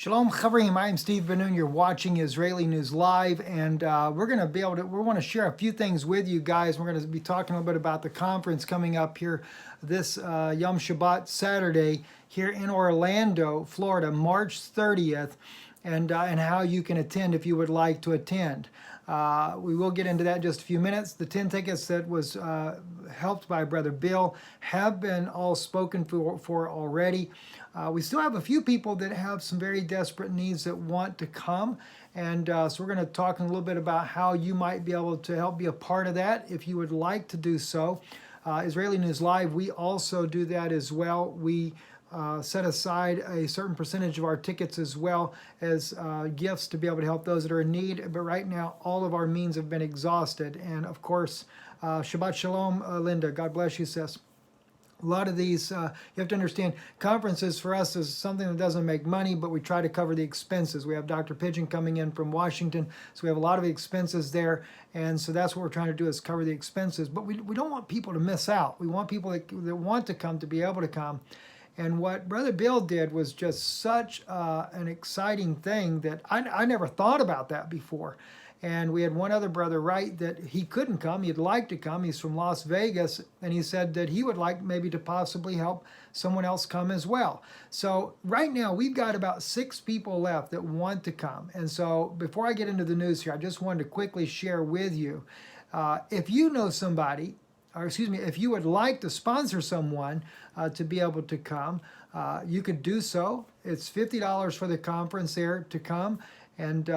Shalom Chavrim, I'm Steve Ben-Nun. You're watching Israeli News Live, and we want to share a few things with you guys. We're going to be talking a little bit about the conference coming up here this Yom Shabbat Saturday here in Orlando, Florida, March 30th, and how you can attend if you would like to attend. We will get into that in just a few minutes. The 10 tickets that was helped by Brother Bill have been all spoken for already. We still have a few people that have some very desperate needs that want to come. And so we're going to talk a little bit about how you might be able to help be a part of that if you would like to do so. Israeli News Live, we also do that as well. We set aside a certain percentage of our tickets as well as gifts to be able to help those that are in need. But right now, all of our means have been exhausted. And of course, Shabbat Shalom, Linda. God bless you, sis. A lot of these, you have to understand, conferences for us is something that doesn't make money, but we try to cover the expenses. We have Dr. Pigeon coming in from Washington, so we have a lot of expenses there, and so that's what we're trying to do is cover the expenses. But we don't want people to miss out. We want people that want to come to be able to come. And what Brother Bill did was just such an exciting thing that I never thought about that before. And we had one other brother write that he couldn't come. He'd like to come. He's from Las Vegas. And he said that he would like maybe to possibly help someone else come as well. So right now we've got about 6 people left that want to come. And so before I get into the news here, I just wanted to quickly share with you, if you know somebody, or excuse me, if you would like to sponsor someone to be able to come, you could do so. It's $50 for the conference there to come. And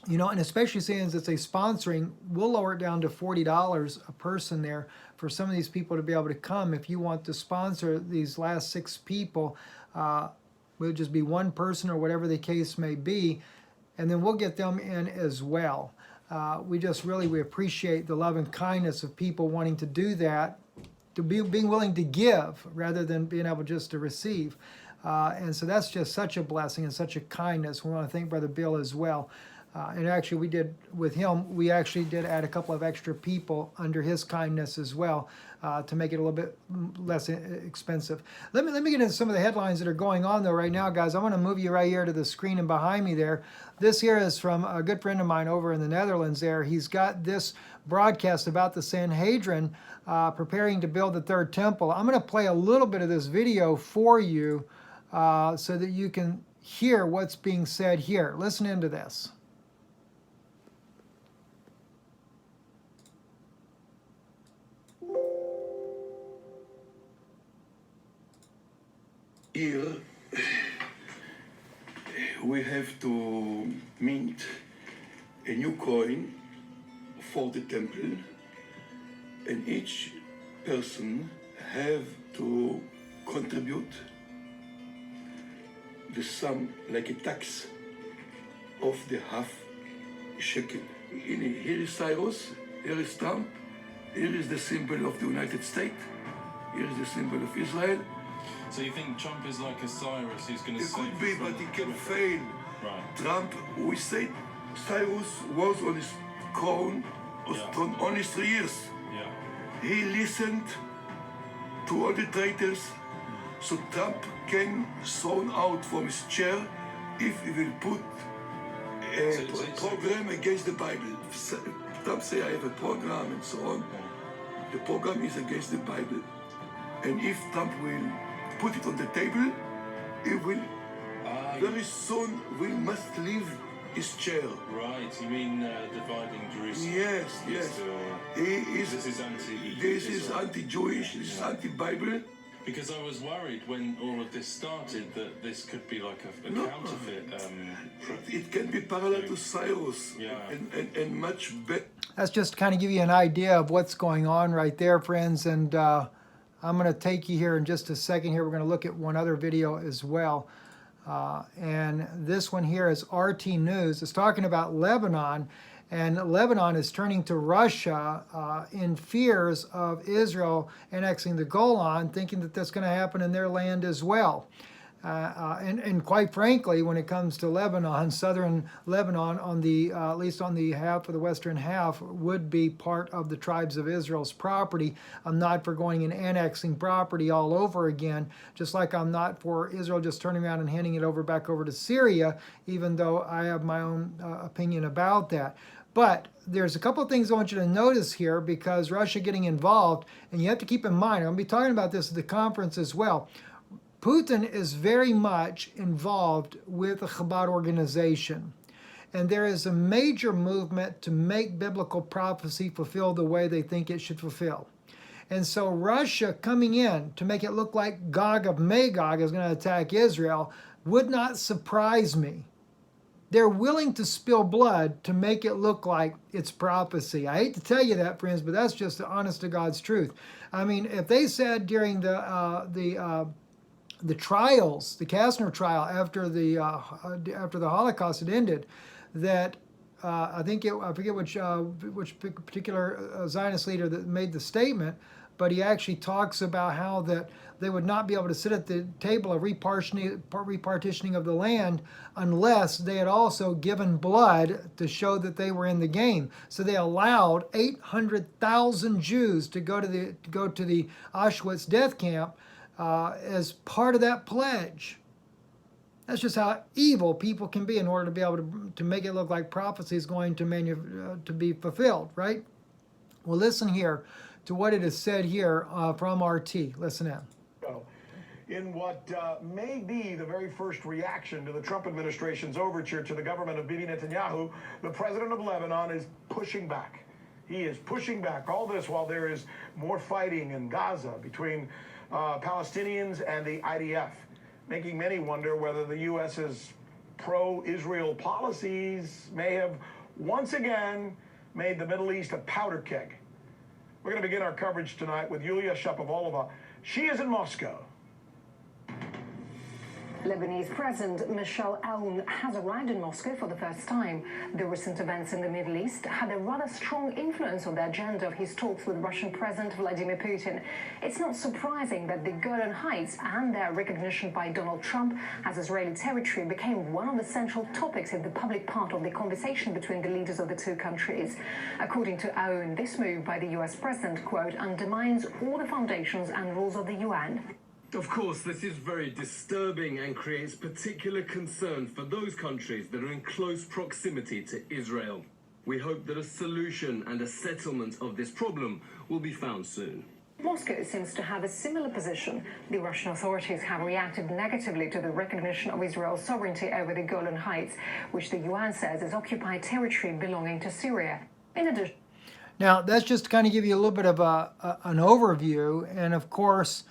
and especially since it's a sponsoring, we'll lower it down to $40 a person there for some of these people to be able to come. If you want to sponsor these last 6 people, it'll just be one person or whatever the case may be, and then we'll get them in as well. We appreciate the love and kindness of people wanting to do that, being willing to give rather than being able just to receive. And so that's just such a blessing and such a kindness. We want to thank Brother Bill as well. And actually we did add a couple of extra people under his kindness as well to make it a little bit less expensive. Let me get into some of the headlines that are going on though right now, guys. I want to move you right here to the screen and behind me there. This here is from a good friend of mine over in the Netherlands there. He's got this broadcast about the Sanhedrin preparing to build the third temple. I'm going to play a little bit of this video for you so that you can hear what's being said here. Listen into this. Here, we have to mint a new coin for the temple, and each person have to contribute the sum, like a tax, of the half shekel. Here is Cyrus, here is Trump, here is the symbol of the United States, here is the symbol of Israel. So you think Trump is like a Cyrus who's going to It save could be, but he can fail. Right. Trump, we said Cyrus was on his crown only 3 years. Yeah. He listened to all the traitors, so Trump can thrown out from his chair if he will put a program against the Bible. Trump say I have a program and so on. The program is against the Bible. And if Trump will put it on the table, he will very soon must leave his chair. Right, you mean dividing Jerusalem? Yes. This is anti-Israel. This is anti-Jewish, this is anti-Bible. Because I was worried when all of this started that this could be like a counterfeit. It can be parallel to Cyrus, and much better. That's just to kind of give you an idea of what's going on right there, friends. And I'm going to take you here in just a second here. We're going to look at one other video as well. And this one here is RT News. It's talking about Lebanon. And Lebanon is turning to Russia in fears of Israel annexing the Golan, thinking that that's going to happen in their land as well. And quite frankly, when it comes to Lebanon, southern Lebanon, on the at least on the half of the western half, would be part of the tribes of Israel's property. I'm not for going and annexing property all over again, just like I'm not for Israel just turning around and handing it over back over to Syria, even though I have my own opinion about that. But there's a couple of things I want you to notice here, because Russia getting involved, and you have to keep in mind, I'm going to be talking about this at the conference as well. Putin is very much involved with the Chabad organization. And there is a major movement to make biblical prophecy fulfill the way they think it should fulfill. And so Russia coming in to make it look like Gog of Magog is going to attack Israel would not surprise me. They're willing to spill blood to make it look like it's prophecy. I hate to tell you that, friends, but that's just the honest to God's truth. I mean, if they said during the trials, the Kastner trial after the Holocaust had ended, that I forget which particular Zionist leader that made the statement, but he actually talks about how that they would not be able to sit at the table of repartitioning of the land unless they had also given blood to show that they were in the game. So they allowed 800,000 Jews to go to the Auschwitz death camp as part of that pledge. That's just how evil people can be in order to be able to make it look like prophecy is going to be fulfilled, right? Well, listen here to what it is said here from RT. Listen in. In what may be the very first reaction to the Trump administration's overture to the government of Bibi Netanyahu, the president of Lebanon is pushing back. He is pushing back. All this while there is more fighting in Gaza between Palestinians and the IDF, making many wonder whether the U.S.'s pro-Israel policies may have once again made the Middle East a powder keg. We're going to begin our coverage tonight with Yulia Shapovalova. She is in Moscow. Lebanese President Michel Aoun has arrived in Moscow for the first time. The recent events in the Middle East had a rather strong influence on the agenda of his talks with Russian President Vladimir Putin. It's not surprising that the Golan Heights and their recognition by Donald Trump as Israeli territory became one of the central topics in the public part of the conversation between the leaders of the two countries. According to Aoun, this move by the US president, quote, undermines all the foundations and rules of the UN. Of course, this is very disturbing and creates particular concern for those countries that are in close proximity to Israel. We hope that a solution and a settlement of this problem will be found soon. Moscow seems to have a similar position. The Russian authorities have reacted negatively to the recognition of Israel's sovereignty over the Golan Heights, which the UN says is occupied territory belonging to Syria. In addition, now that's just to kind of give you a little bit of an overview, and of course,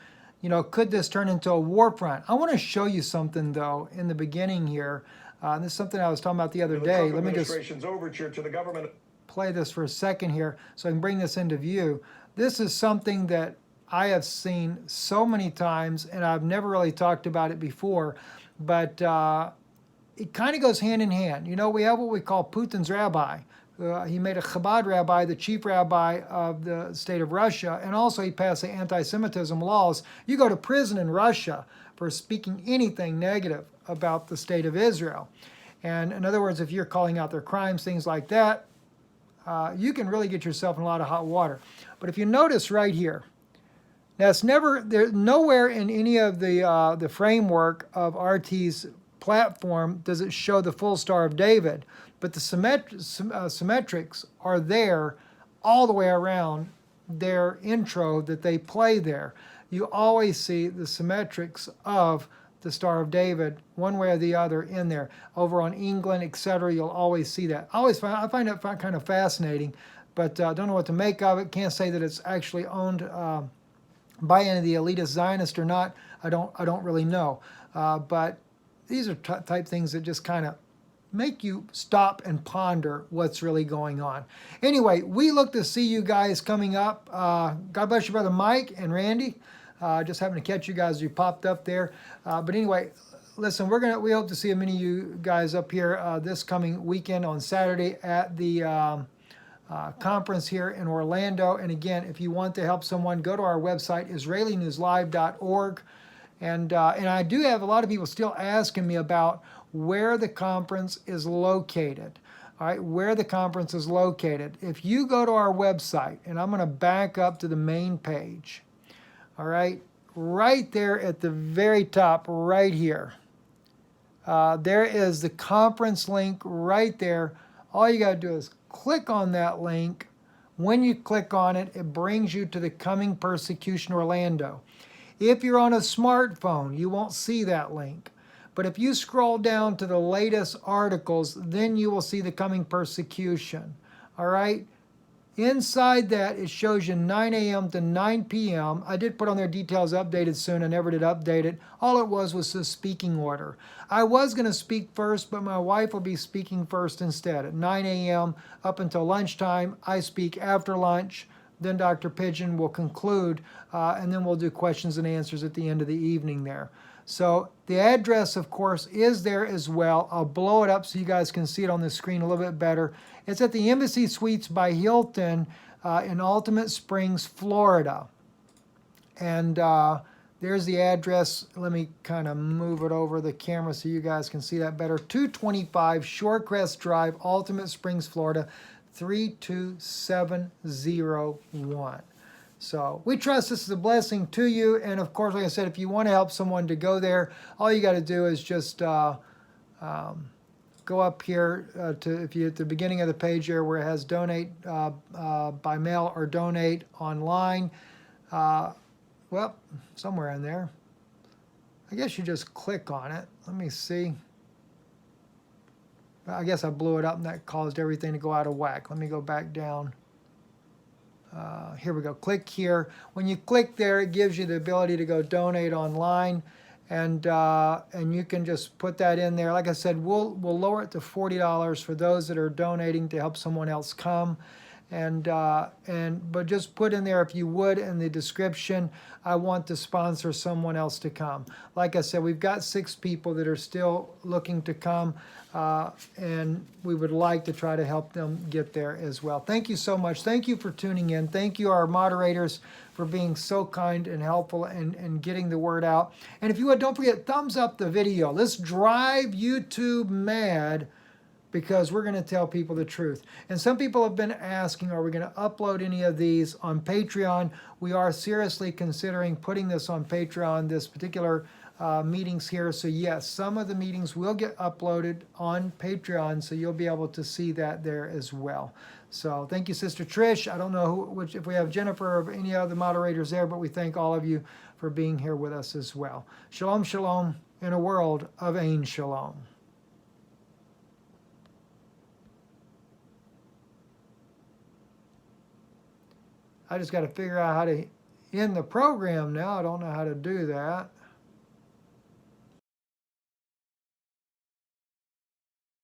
you know, could this turn into a war front? I want to show you something, though, in the beginning here. This is something I was talking about the other day. Let me just overture to the government. Play this for a second here so I can bring this into view. This is something that I have seen so many times, and I've never really talked about it before, but it kind of goes hand in hand. You know, we have what we call Putins Rabbi. He made a Chabad rabbi, the chief rabbi of the state of Russia, and also he passed the anti-Semitism laws. You go to prison in Russia for speaking anything negative about the state of Israel. And in other words, if you're calling out their crimes, things like that, you can really get yourself in a lot of hot water. But if you notice right here, now it's nowhere in any of the framework of RT's platform does it show the full Star of David. But the symmetrics are there all the way around their intro that they play there. You always see the symmetrics of the Star of David, one way or the other, in there. Over on England, etc., you'll always see that. I find it kind of fascinating, but don't know what to make of it. Can't say that it's actually owned by any of the elitist Zionists or not. I don't really know. But these are type things that just kind of make you stop and ponder what's really going on. Anyway, we look to see you guys coming up. God bless you, Brother Mike and Randy. Just happened to catch you guys as you popped up there. But anyway, listen, we hope to see many of you guys up here this coming weekend on Saturday at the conference here in Orlando. And again, if you want to help someone, go to our website, IsraeliNewsLive.org. And I do have a lot of people still asking me about where the conference is located. All right, where the conference is located. If you go to our website, and I'm going to back up to the main page, all right, right there at the very top, right here, there is the conference link right there. All you got to do is click on that link. When you click on it, it brings you to the Coming Persecution Orlando. If you're on a smartphone, you won't see that link. But if you scroll down to the latest articles, then you will see the Coming Persecution. All right? Inside that, it shows you 9 a.m. to 9 p.m. I did put on their details updated soon. I never did update it. All it was the speaking order. I was going to speak first, but my wife will be speaking first instead. At 9 a.m. up until lunchtime, I speak after lunch. Then Dr. Pigeon will conclude, and then we'll do questions and answers at the end of the evening there. So the address, of course, is there as well. I'll blow it up so you guys can see it on the screen a little bit better. It's at the Embassy Suites by Hilton in Ultimate Springs, Florida. And there's the address. Let me kind of move it over the camera so you guys can see that better. 225 Shorecrest Drive, Ultimate Springs, Florida, 32701. So we trust this is a blessing to you. And of course, like I said, if you want to help someone to go there, all you got to do is just go up here to, if you at the beginning of the page here where it has donate by mail or donate online. Well, somewhere in there. I guess you just click on it. Let me see. I guess I blew it up and that caused everything to go out of whack. Let me go back down. Here we go. Click here. When you click there, it gives you the ability to go donate online, and you can just put that in there. Like I said, we'll lower it to $40 for those that are donating to help someone else come. But just put in there, if you would, in the description, I want to sponsor someone else to come. Like I said, we've got 6 people that are still looking to come, and we would like to try to help them get there as well. Thank you so much. Thank you for tuning in. Thank you, our moderators, for being so kind and helpful and getting the word out. And if you would, don't forget, thumbs up the video. Let's drive YouTube mad, because we're going to tell people the truth. And some people have been asking, are we going to upload any of these on Patreon? We are seriously considering putting this on Patreon, this particular meetings here. So yes, some of the meetings will get uploaded on Patreon, so you'll be able to see that there as well. So thank you, Sister Trish. I don't know if we have Jennifer or any other moderators there, but we thank all of you for being here with us as well. Shalom, shalom, in a world of Ein Shalom. I just got to figure out how to end the program now. I don't know how to do that.